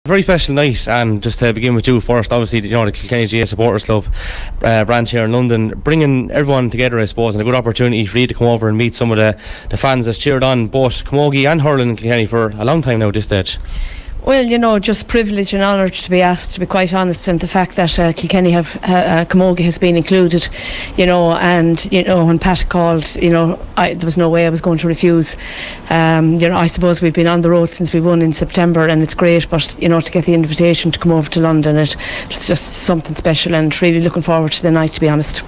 Very special night, and just to begin with you first, obviously, the Kilkenny GA Supporters Club branch here in London, bringing everyone together, I suppose, and a good opportunity for you to come over and meet some of the fans that's cheered on both Camogie and hurling in Kilkenny for a long time now at this stage. Well, just privilege and honour to be asked, to be quite honest, and the fact that Kilkenny Camogie has been included, and when Pat called, there was no way I was going to refuse. I suppose we've been on the road since we won in September, and it's great, but to get the invitation to come over to London, it's just something special, and really looking forward to the night, to be honest.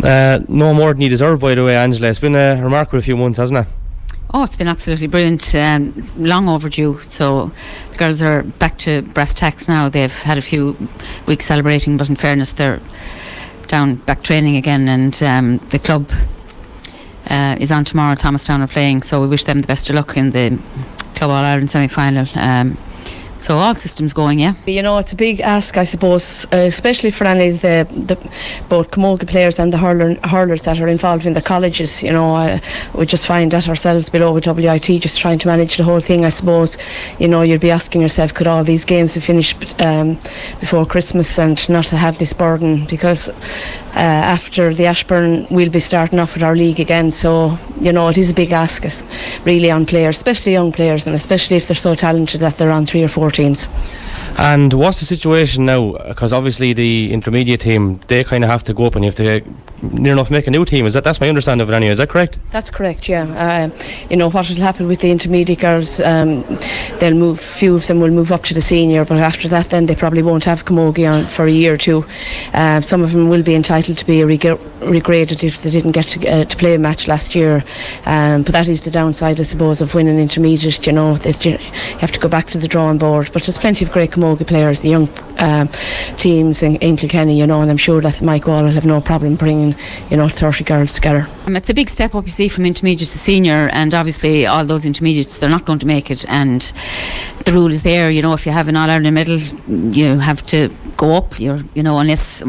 No more than you deserve, by the way, Angela. It's been a remarkable few months, hasn't it? Oh, it's been absolutely brilliant. Long overdue. So the girls are back to brass tacks now. They've had a few weeks celebrating, but in fairness, they're back training again. And the club is on tomorrow. Thomastown are playing, so we wish them the best of luck in the Club All-Ireland semi-final. So all systems going, yeah. It's a big ask, I suppose, especially for any of the both Camogie players and the hurlers that are involved in the colleges. We just find that ourselves below with WIT, just trying to manage the whole thing, I suppose. You'll be asking yourself, could all these games be finished before Christmas and not to have this burden? Because after the Ashburn, we'll be starting off with our league again. So, it is a big ask, really, on players, especially young players, and especially if they're so talented that they're on 3 or 4 teams. And what's the situation now? Because obviously the intermediate team, they kind of have to go up and you have to near enough make a new team. That's my understanding of it anyway. Is that correct? That's correct, yeah. What will happen with the intermediate girls, they'll move, few of them will move up to the senior, but after that then they probably won't have Camogie on for a year or two. Some of them will be entitled to be regraded if they didn't get to play a match last year, but that is the downside, I suppose, of winning intermediate. You have to go back to the drawing board, but there's plenty of great Camogie players, the young teams in Kilkenny, and I'm sure that Mike Wall will have no problem bringing 30 girls together. It's a big step up, you see, from intermediate to senior, and obviously all those intermediates, they're not going to make it, and the rule is there, if you have an All-Ireland medal, you have to go up, unless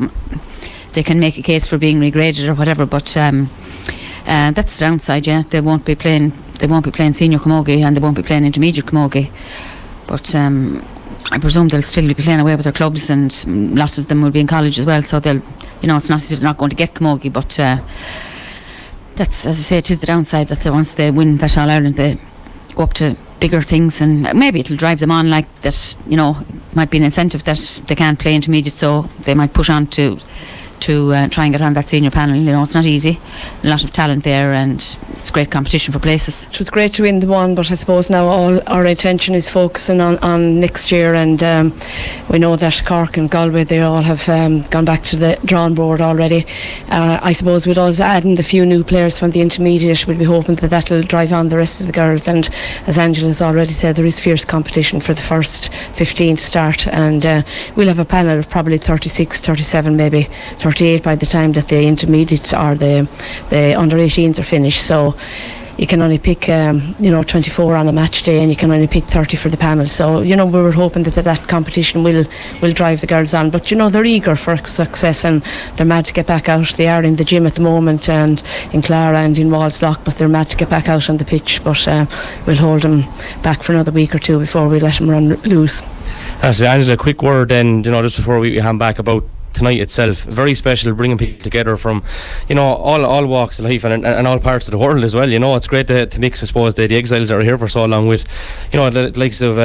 they can make a case for being regraded or whatever, but that's the downside, yeah. They won't be playing senior Camogie, and they won't be playing intermediate Camogie, but I presume they'll still be playing away with their clubs, and lots of them will be in college as well, so they'll, it's not as if they're not going to get Camogie, but that's, as I say, it is the downside, that once they win that All-Ireland, they go up to bigger things, and maybe it'll drive them on, like that, might be an incentive that they can't play intermediate, so they might push on to try and get on that senior panel. It's not easy, a lot of talent there, and it's great competition for places. It was great to win the one, but I suppose now all our attention is focusing on next year, and we know that Cork and Galway, they all have gone back to the drawing board already. I suppose with us adding the few new players from the intermediate, we'll be hoping that that'll drive on the rest of the girls, and as Angela's already said, there is fierce competition for the first 15 to start, and we'll have a panel of probably 36, 37 maybe 38 by the time that the intermediates or the under 18s are finished. So you can only pick 24 on a match day, and you can only pick 30 for the panel. So we were hoping that competition will drive the girls on, but they're eager for success, and they're mad to get back out. They are in the gym at the moment, and in Clara and in Wallslock, but they're mad to get back out on the pitch. But we'll hold them back for another week or two before we let them run loose. Angela, a quick word then, just before we hand back, about tonight itself. Very special, bringing people together from all walks of life and all parts of the world as well. It's great to mix, I suppose, the exiles that are here for so long with the likes of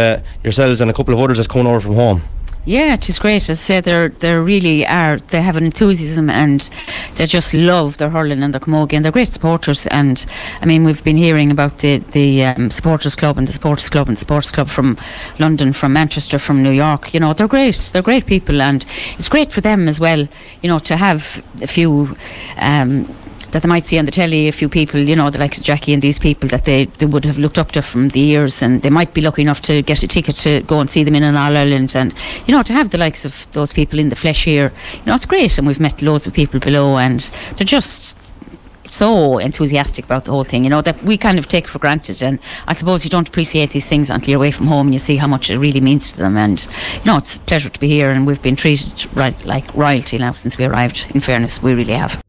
yourselves and a couple of others that's coming over from home. Yeah, it is great. As I say, they really are. They have an enthusiasm, and they just love their hurling and their Camogie, and they're great supporters. And I mean, we've been hearing about the supporters club and the supporters club and the sports club from London, from Manchester, from New York. They're great. They're great people, and it's great for them as well. To have a few. That they might see on the telly, a few people, the likes of Jackie and these people that they would have looked up to from the years, and they might be lucky enough to get a ticket to go and see them in an All-Ireland, and to have the likes of those people in the flesh here, it's great. And we've met loads of people below, and they're just so enthusiastic about the whole thing, that we kind of take for granted. And I suppose you don't appreciate these things until you're away from home and you see how much it really means to them. And it's a pleasure to be here, and we've been treated like royalty now since we arrived. In fairness, we really have.